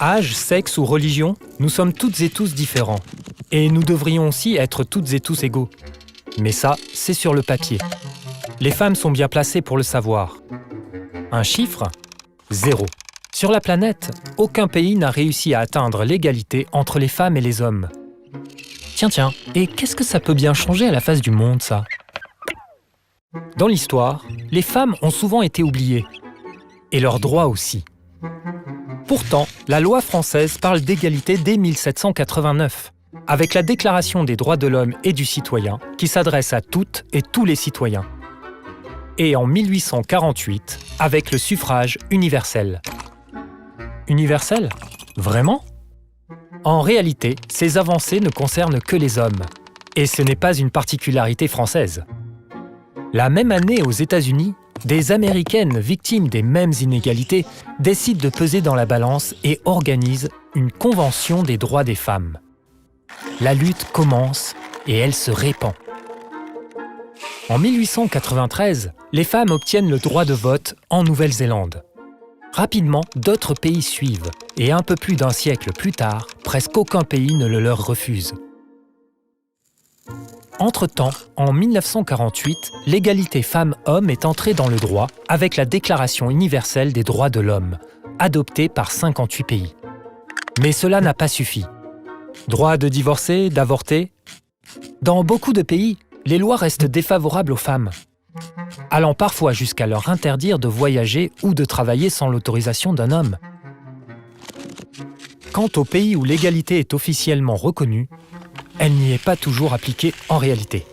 Âge, sexe ou religion, nous sommes toutes et tous différents. Et nous devrions aussi être toutes et tous égaux. Mais ça, c'est sur le papier. Les femmes sont bien placées pour le savoir. Un chiffre ? 0. Sur la planète, aucun pays n'a réussi à atteindre l'égalité entre les femmes et les hommes. Tiens, et qu'est-ce que ça peut bien changer à la face du monde, ça ? Dans l'histoire, les femmes ont souvent été oubliées. Et leurs droits aussi. Pourtant, la loi française parle d'égalité dès 1789, avec la Déclaration des droits de l'homme et du citoyen qui s'adresse à toutes et tous les citoyens. Et en 1848, avec le suffrage universel. Universel ? Vraiment ? En réalité, ces avancées ne concernent que les hommes. Et ce n'est pas une particularité française. La même année aux États-Unis, des Américaines victimes des mêmes inégalités décident de peser dans la balance et organisent une convention des droits des femmes. La lutte commence et elle se répand. En 1893, les femmes obtiennent le droit de vote en Nouvelle-Zélande. Rapidement, d'autres pays suivent, et un peu plus d'un siècle plus tard, presque aucun pays ne le leur refuse. Entre-temps, en 1948, l'égalité femmes-hommes est entrée dans le droit avec la Déclaration universelle des droits de l'homme, adoptée par 58 pays. Mais cela n'a pas suffi. Droit de divorcer, d'avorter ? Dans beaucoup de pays, les lois restent défavorables aux femmes, allant parfois jusqu'à leur interdire de voyager ou de travailler sans l'autorisation d'un homme. Quant au pays où l'égalité est officiellement reconnue, elle n'y est pas toujours appliquée en réalité.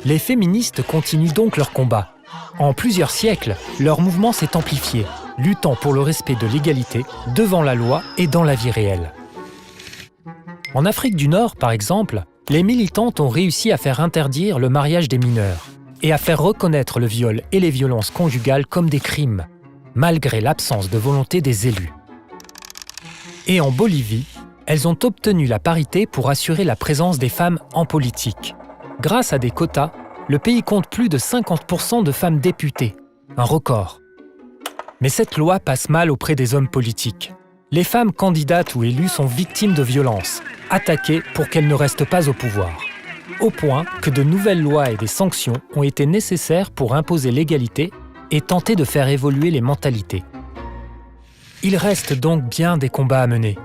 Les féministes continuent donc leur combat. En plusieurs siècles, leur mouvement s'est amplifié, luttant pour le respect de l'égalité devant la loi et dans la vie réelle. En Afrique du Nord, par exemple, les militantes ont réussi à faire interdire le mariage des mineurs et à faire reconnaître le viol et les violences conjugales comme des crimes, malgré l'absence de volonté des élus. Et en Bolivie, elles ont obtenu la parité pour assurer la présence des femmes en politique. Grâce à des quotas, le pays compte plus de 50% de femmes députées, un record. Mais cette loi passe mal auprès des hommes politiques. Les femmes candidates ou élues sont victimes de violences, attaquées pour qu'elles ne restent pas au pouvoir. Au point que de nouvelles lois et des sanctions ont été nécessaires pour imposer l'égalité et tenter de faire évoluer les mentalités. Il reste donc bien des combats à mener.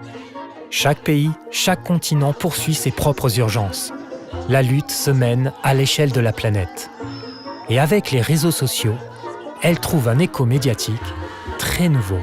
Chaque pays, chaque continent poursuit ses propres urgences. La lutte se mène à l'échelle de la planète. Et avec les réseaux sociaux, elle trouve un écho médiatique très nouveau.